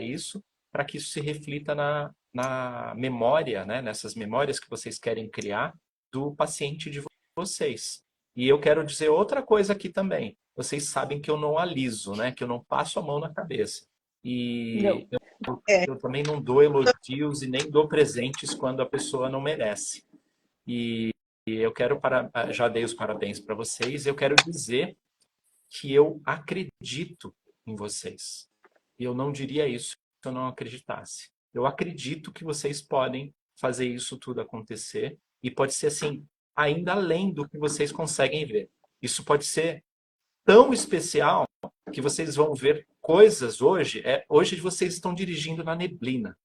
que isso se reflita na memória, né? Nessas memórias que vocês querem criar do paciente de vocês. E eu quero dizer outra coisa aqui também. Vocês sabem que eu não aliso, né? Que eu não passo a mão na cabeça. E Não. eu também não dou elogios e nem dou presentes quando a pessoa não merece. E eu quero já dei os parabéns para vocês. Eu quero dizer que eu acredito em vocês. E eu não diria isso se eu não acreditasse. Eu acredito que vocês podem fazer isso tudo acontecer. E pode ser assim, ainda além do que vocês conseguem ver. Isso pode ser tão especial que vocês vão ver coisas hoje. Hoje vocês estão dirigindo na neblina,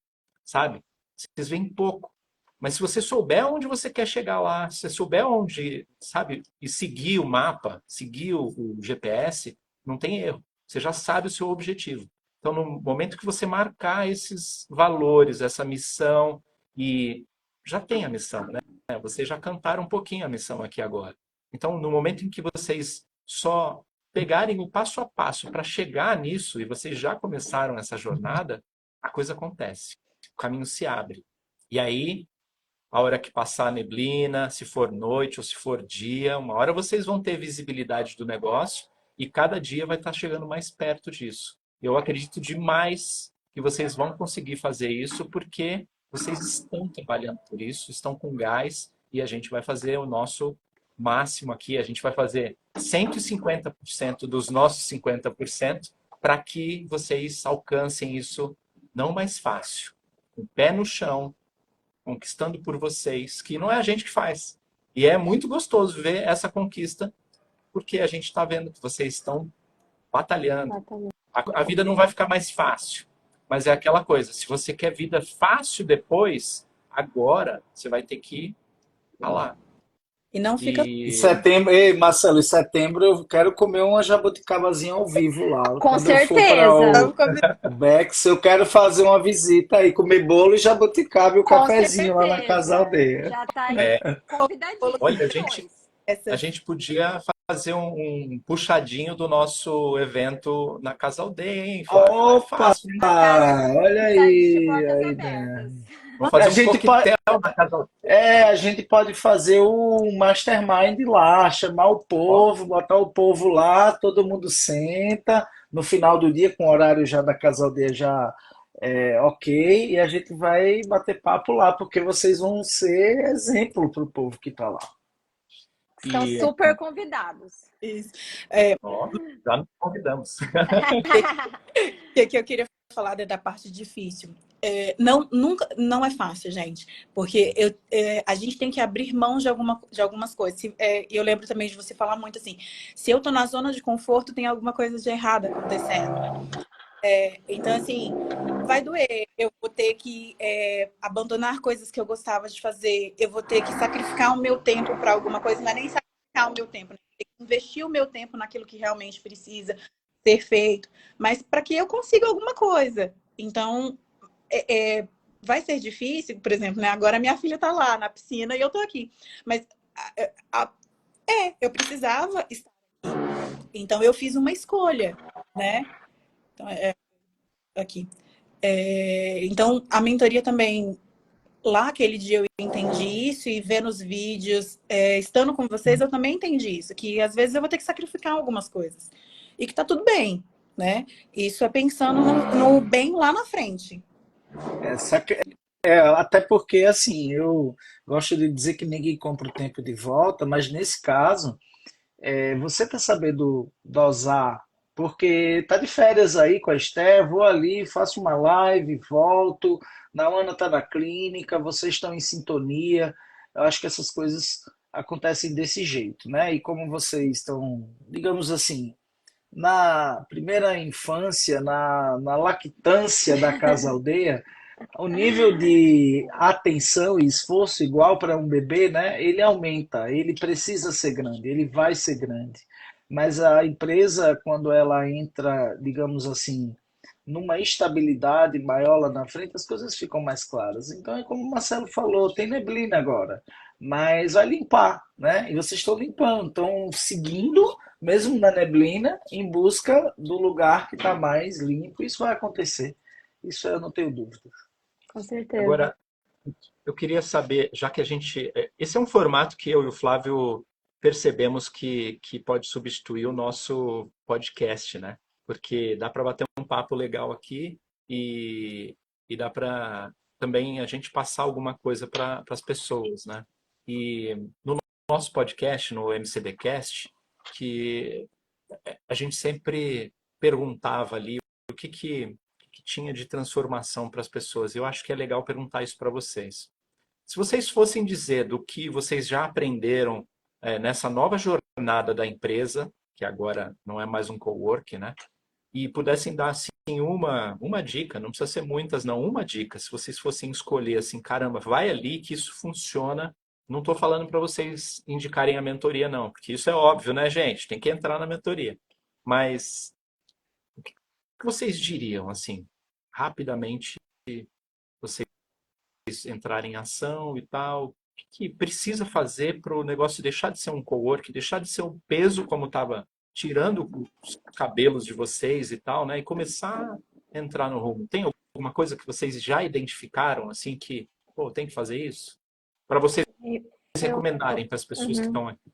sabe? Vocês veem pouco. Mas se você souber onde você quer chegar lá, se você souber onde, sabe, e seguir o mapa, seguir o GPS, não tem erro. Você já sabe o seu objetivo. Então, no momento que você marcar esses valores, essa missão, e já tem a missão, né? Vocês já cantaram um pouquinho a missão aqui agora. Então, no momento em que vocês só pegarem o passo a passo para chegar nisso, e vocês já começaram essa jornada, a coisa acontece. O caminho se abre. E aí, a hora que passar a neblina, se for noite ou se for dia, uma hora vocês vão ter visibilidade do negócio e cada dia vai estar chegando mais perto disso. Eu acredito demais que vocês vão conseguir fazer isso porque vocês estão trabalhando por isso, estão com gás e a gente vai fazer o nosso máximo aqui, a gente vai fazer 150% dos nossos 50% para que vocês alcancem isso não mais fácil, com o pé no chão, conquistando por vocês, que não é a gente que faz. E é muito gostoso ver essa conquista, porque a gente está vendo que vocês estão batalhando. Exatamente. A vida não vai ficar mais fácil, mas é aquela coisa, se você quer vida fácil depois, agora você vai ter que ir lá. E não fica. Em E setembro, ei, Marcelo, em setembro eu quero comer uma jabuticabazinha ao vivo lá. Com Quando eu for para certeza. o Bex, eu quero fazer uma visita aí, comer bolo e jabuticaba e o Com cafezinho lá na Casa certeza. Aldeia. Já tá é, olha, a gente, convidadíssimo. a gente podia fazer um puxadinho do nosso evento na Casa Aldeia, hein, Flávio? É Opa! fácil, hein? A casa Olha está de aí portas a ideia. abertas. Vamos A fazer um gente pode, coquetel na Casa Aldeia. a gente pode fazer o mastermind lá, chamar o Ó, povo, botar o povo lá, todo mundo senta no final do dia, com o horário já da Casa Aldeia já ok, e a gente vai bater papo lá, porque vocês vão ser exemplo para o povo que está lá. Estão e super convidados. Isso. ó, já nos convidamos. Que eu queria falar da parte difícil. Não, nunca, não é fácil, gente, porque a gente tem que abrir mão de algumas coisas. Eu lembro também de você falar muito assim, se eu tô na zona de conforto, tem alguma coisa de errado acontecendo. Então, assim, vai doer. Eu vou ter que abandonar coisas que eu gostava de fazer. Eu vou ter que sacrificar o meu tempo para alguma coisa, não é nem sacrificar o meu tempo, né? Ter que investir o meu tempo naquilo que realmente precisa ser feito, mas para que eu consiga alguma coisa. Então, vai ser difícil, por exemplo, né? Agora minha filha está lá na piscina e eu estou aqui. Mas eu precisava estar aqui. Então, eu fiz uma escolha, né? Então, aqui. Então, a mentoria também, lá aquele dia eu entendi isso e vendo os vídeos, estando com vocês, eu também entendi isso, que às vezes eu vou ter que sacrificar algumas coisas. E que tá tudo bem, né? Isso é pensando no bem lá na frente. Essa, até porque, assim, eu gosto de dizer que ninguém compra o tempo de volta, mas nesse caso, você está sabendo dosar, porque tá de férias aí com a Esther, vou ali, faço uma live, volto, na Ana tá na clínica, vocês estão em sintonia. Eu acho que essas coisas acontecem desse jeito, né? E como vocês estão, digamos assim, na primeira infância, na lactância da Casa Aldeia, o nível de atenção e esforço igual para um bebê, né? Ele aumenta, ele precisa ser grande, ele vai ser grande. Mas a empresa, quando ela entra, digamos assim, numa estabilidade maior lá na frente, as coisas ficam mais claras. Então é como o Marcelo falou, tem neblina agora, mas vai limpar, né? E vocês estão limpando, estão seguindo, mesmo na neblina, em busca do lugar que está mais limpo. Isso vai acontecer. Isso eu não tenho dúvida. Com certeza. Agora, eu queria saber, já que a gente. Esse é um formato que eu e o Flávio percebemos que pode substituir o nosso podcast, né? Porque dá para bater um papo legal aqui e dá para também a gente passar alguma coisa para as pessoas, né? E no nosso podcast, no MCDcast, que a gente sempre perguntava ali o que tinha de transformação para as pessoas. Eu acho que é legal perguntar isso para vocês. Se vocês fossem dizer do que vocês já aprenderam nessa nova jornada da empresa, que agora não é mais um cowork, né? E pudessem dar assim uma dica, não precisa ser muitas, não, uma dica, se vocês fossem escolher assim, caramba, vai ali que isso funciona. Não estou falando para vocês indicarem a mentoria, não, porque isso é óbvio, né, gente? Tem que entrar na mentoria. Mas o que vocês diriam, assim, rapidamente, vocês entrarem em ação e tal? O que precisa fazer para o negócio deixar de ser um cowork, deixar de ser um peso como estava tirando os cabelos de vocês e tal, né? E começar a entrar no rumo. Tem alguma coisa que vocês já identificaram, assim, que, pô, tem que fazer isso? Para vocês Eu, recomendarem para as pessoas que uhum. estão aqui.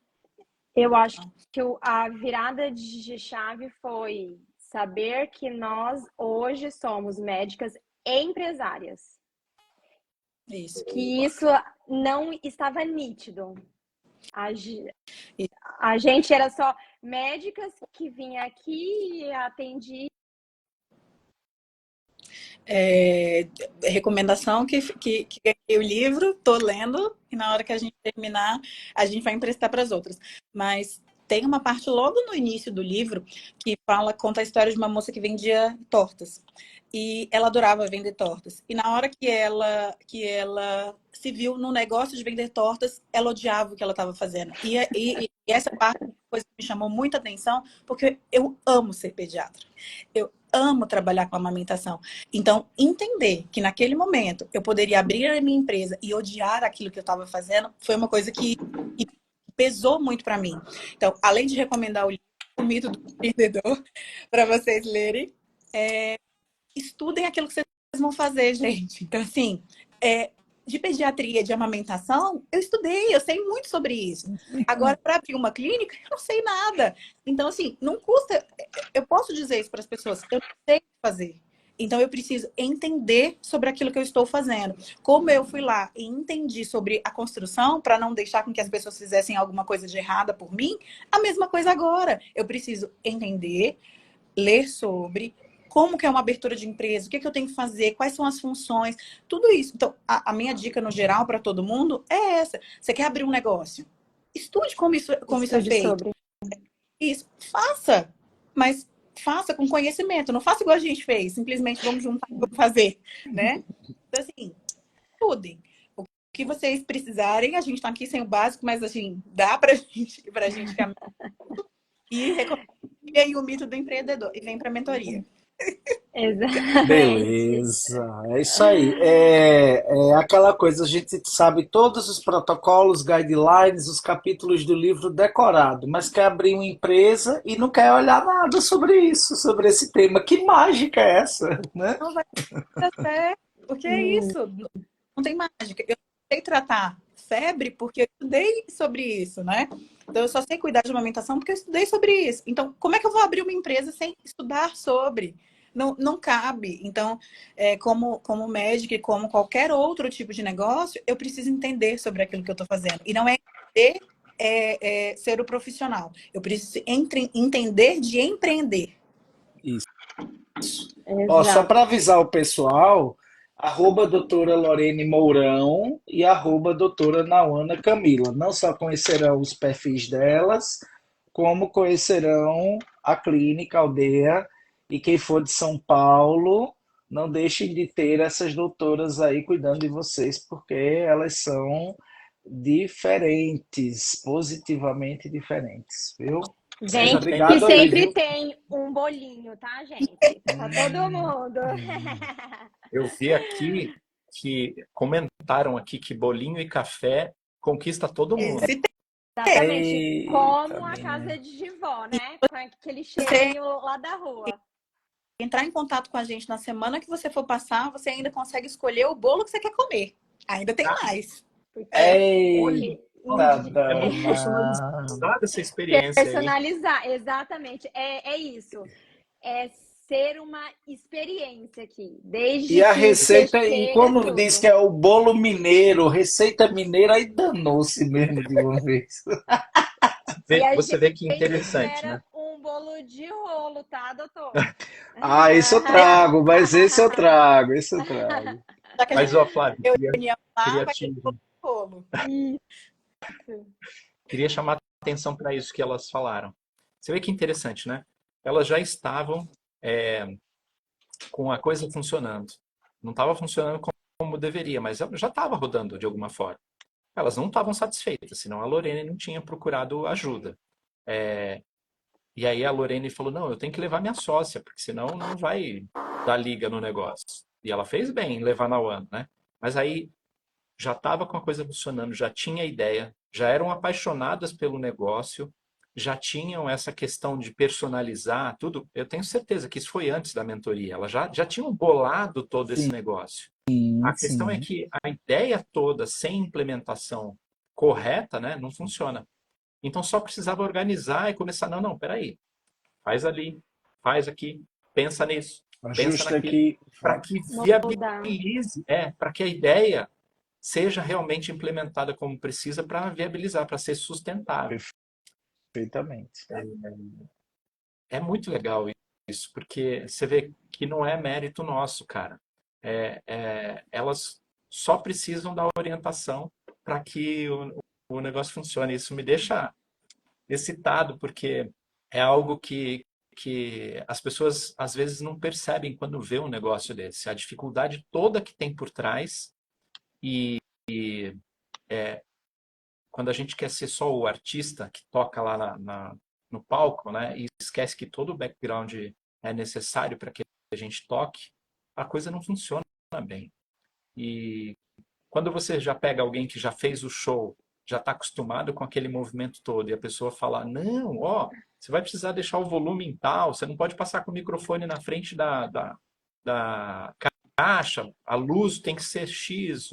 Eu acho que a virada de chave foi saber que nós hoje somos médicas empresárias. Isso. Que isso não estava nítido. A gente era só médicas que vinha aqui e atendia. Recomendação que ganhei o livro, tô lendo, e na hora que a gente terminar, a gente vai emprestar para as outras. Mas tem uma parte logo no início do livro que conta a história de uma moça que vendia tortas. E ela adorava vender tortas. E na hora que ela se viu no negócio de vender tortas, ela odiava o que ela estava fazendo. E essa parte coisa que me chamou muita atenção, porque eu amo ser pediatra. Eu amo trabalhar com amamentação. Então, entender que naquele momento eu poderia abrir a minha empresa e odiar aquilo que eu estava fazendo foi uma coisa que pesou muito para mim. Então, além de recomendar o livro O Mito do Empreendedor para vocês lerem, estudem aquilo que vocês vão fazer, gente. Então, assim, de pediatria, de amamentação, eu estudei, eu sei muito sobre isso. Agora, para abrir uma clínica, eu não sei nada. Então, assim, não custa. Eu posso dizer isso para as pessoas, eu não sei fazer. Então, eu preciso entender sobre aquilo que eu estou fazendo. Como eu fui lá e entendi sobre a construção, para não deixar com que as pessoas fizessem alguma coisa de errada por mim, a mesma coisa agora. Eu preciso entender, ler sobre como que é uma abertura de empresa, o que eu tenho que fazer, quais são as funções, tudo isso. Então, a minha dica no geral para todo mundo é essa. Você quer abrir um negócio? Estude como isso é feito. Sobre. Isso, faça, mas faça com conhecimento. Não faça igual a gente fez, simplesmente vamos juntar e vamos fazer, né? Então, assim, estudem. O que vocês precisarem, a gente está aqui sem o básico, mas, assim, dá para a gente caminhar. E recomendo aí o Mito do Empreendedor. E vem para a mentoria. Exatamente. Beleza, é isso aí. É aquela coisa, a gente sabe todos os protocolos, guidelines, os capítulos do livro decorado, mas quer abrir uma empresa e não quer olhar nada sobre isso, sobre esse tema. Que mágica é essa, né? Não vai dar certo, porque é isso. Não tem mágica. Eu sei tratar febre porque eu estudei sobre isso, né? Então, eu só sei cuidar de amamentação porque eu estudei sobre isso. Então, como é que eu vou abrir uma empresa sem estudar sobre? Não cabe. Então, como médica e como qualquer outro tipo de negócio, eu preciso entender sobre aquilo que eu estou fazendo. E não é entender, ser o profissional. Eu preciso entender de empreender. Isso. Ó, só para avisar o pessoal, @doutora Lorene Mourão e @doutora Nauana Camila. Não só conhecerão os perfis delas, como conhecerão a clínica Aldeia. E quem for de São Paulo, não deixem de ter essas doutoras aí cuidando de vocês, porque elas são diferentes, positivamente diferentes, viu? Gente, Obrigado que aí, sempre viu? tem um bolinho, tá, gente? Pra todo mundo. Eu vi aqui que comentaram aqui que bolinho e café conquista todo mundo. Exatamente. Eita, Como a menina. casa de Givó, né? Com aquele cheirinho lá da rua. Entrar em contato com a gente na semana que você for passar, você ainda consegue escolher o bolo que você quer comer. Ainda tem mais. Eita, É muito personalizada essa experiência aí. Personalizar, exatamente. É isso. É ser uma experiência aqui. Desde E a que receita, você e chega, quando tudo. diz que é o bolo mineiro, receita mineira, aí danou-se mesmo de uma vez. Você vê que interessante, Era né? um bolo de rolo, tá, doutor? Ah, esse eu trago, mas esse eu trago. Já que a Mas, gente ó, Flávio, reunião lá, queria vai te... ter bolo. Isso. Queria chamar a atenção para isso que elas falaram. Você vê que interessante, né? Elas já estavam com a coisa funcionando. Não estava funcionando como deveria, mas já estava rodando de alguma forma. Elas não estavam satisfeitas, senão a Lorene não tinha procurado ajuda. E aí a Lorene falou, não, eu tenho que levar minha sócia, porque senão não vai dar liga no negócio. E ela fez bem em levar na One, né? Mas aí já estava com a coisa funcionando, já tinha ideia, já eram apaixonadas pelo negócio, já tinham essa questão de personalizar tudo. Eu tenho certeza que isso foi antes da mentoria. Elas já tinham bolado todo esse negócio. Sim, A questão é sim. que a ideia toda, sem implementação correta, né, não funciona. Então só precisava organizar e começar, não, peraí, faz ali, faz aqui, pensa nisso, pensa Ajusta naquilo, aqui. para que Mudar. viabilize, para que a ideia seja realmente implementada como precisa para viabilizar, para ser sustentável. Perfeitamente. É muito legal isso, porque você vê que não é mérito nosso, cara. Elas só precisam da orientação para que o negócio funcione. Isso me deixa excitado, porque é algo que as pessoas às vezes não percebem quando vê um negócio desse. A dificuldade toda que tem por trás e quando a gente quer ser só o artista que toca lá no palco, né, e esquece que todo o background é necessário para que a gente toque, a coisa não funciona bem. E quando você já pega alguém que já fez o show, já está acostumado com aquele movimento todo, e a pessoa fala, não, ó, você vai precisar deixar o volume em tal, você não pode passar com o microfone na frente da caixa, a luz tem que ser X,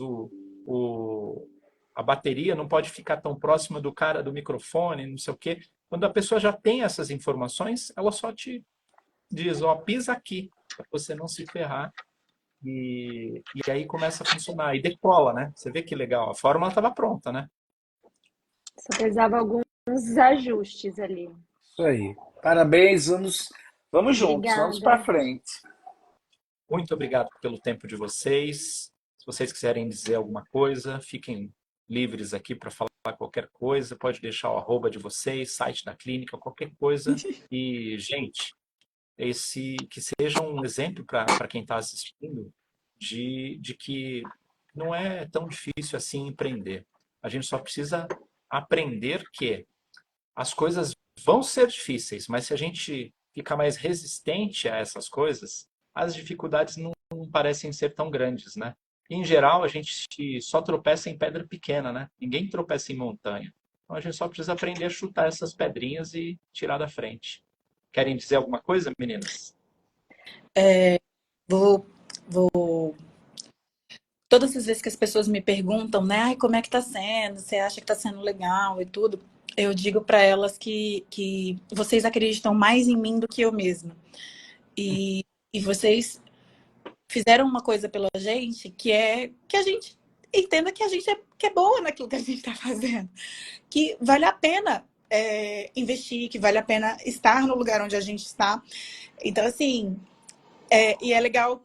a bateria não pode ficar tão próxima do cara do microfone, não sei o quê. Quando a pessoa já tem essas informações, ela só te diz, ó, pisa aqui, para você não se ferrar. E aí começa a funcionar. E decola, né? Você vê que legal. A fórmula estava pronta, né? Só precisava alguns ajustes ali. Isso aí. Parabéns, vamos juntos, vamos para Obrigada. frente. Muito obrigado pelo tempo de vocês. Se vocês quiserem dizer alguma coisa, fiquem livres aqui para falar qualquer coisa. Pode deixar o arroba de vocês, site da clínica, qualquer coisa. E, gente, que seja um exemplo para quem está assistindo de que não é tão difícil assim empreender. A gente só precisa aprender que as coisas vão ser difíceis, mas se a gente ficar mais resistente a essas coisas, as dificuldades não parecem ser tão grandes, né? Em geral, a gente só tropeça em pedra pequena, né? Ninguém tropeça em montanha. Então a gente só precisa aprender a chutar essas pedrinhas e tirar da frente. Querem dizer alguma coisa, meninas? Vou, vou. Todas as vezes que as pessoas me perguntam, né, ai, como é que tá sendo? Você acha que tá sendo legal e tudo? Eu digo para elas que vocês acreditam mais em mim do que eu mesma. E vocês fizeram uma coisa pela gente que é que a gente entenda que a gente que é boa naquilo que a gente está fazendo. Que vale a pena investir, que vale a pena estar no lugar onde a gente está. Então, assim, e é legal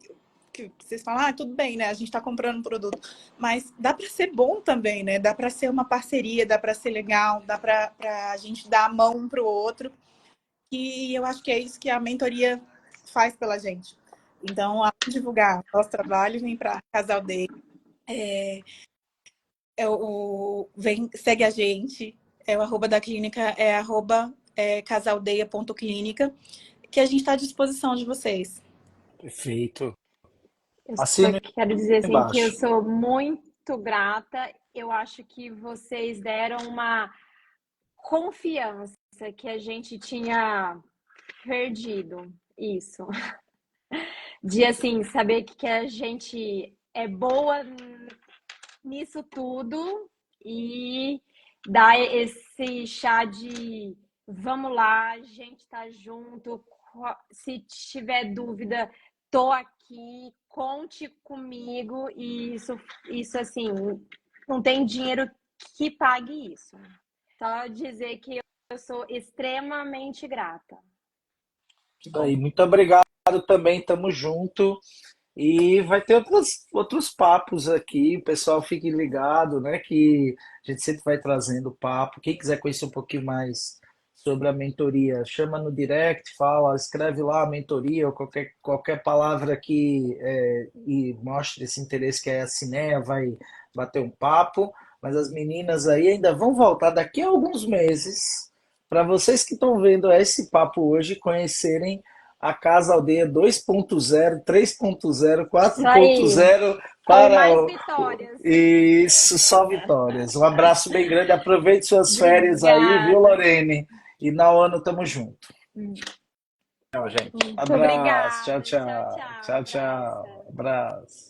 que vocês falam, ah, tudo bem, né? A gente está comprando um produto. Mas dá para ser bom também, né? Dá para ser uma parceria, dá para ser legal, dá para a gente dar a mão um para o outro. E eu acho que é isso que a mentoria faz pela gente. Então, a divulgar nosso trabalho, vem para Casal Day. Segue a gente. O arroba da clínica é arroba casaldeia.clínica, que a gente está à disposição de vocês. Perfeito. Eu só Assina quero dizer assim que eu embaixo. sou muito grata. Eu acho que vocês deram uma confiança que a gente tinha perdido. Isso. De assim, saber que a gente é boa nisso tudo e dar esse chá de vamos lá, a gente tá junto. Se tiver dúvida, tô aqui, conte comigo. E isso assim, não tem dinheiro que pague isso. Só dizer que eu sou extremamente grata. Que Isso aí. bom. Muito obrigado também. Tamo junto. E vai ter outros papos aqui, o pessoal fique ligado, né? Que a gente sempre vai trazendo papo. Quem quiser conhecer um pouquinho mais sobre a mentoria, chama no direct, fala, escreve lá a mentoria ou qualquer palavra que e mostre esse interesse que é a Cineia, vai bater um papo. Mas as meninas aí ainda vão voltar daqui a alguns meses para vocês que estão vendo esse papo hoje conhecerem a Casa Aldeia 2.0, 3.0, Isso aí. 4.0 Com para mais vitórias. isso, só vitórias. Um abraço bem grande, aproveite suas férias aí, viu, Obrigada. Lorene? E na ONU tamo junto. Tchau, gente. Muito Abraço, tchau, obrigada. Tchau, tchau. tchau. Tchau, Abraço. tchau. Abraço.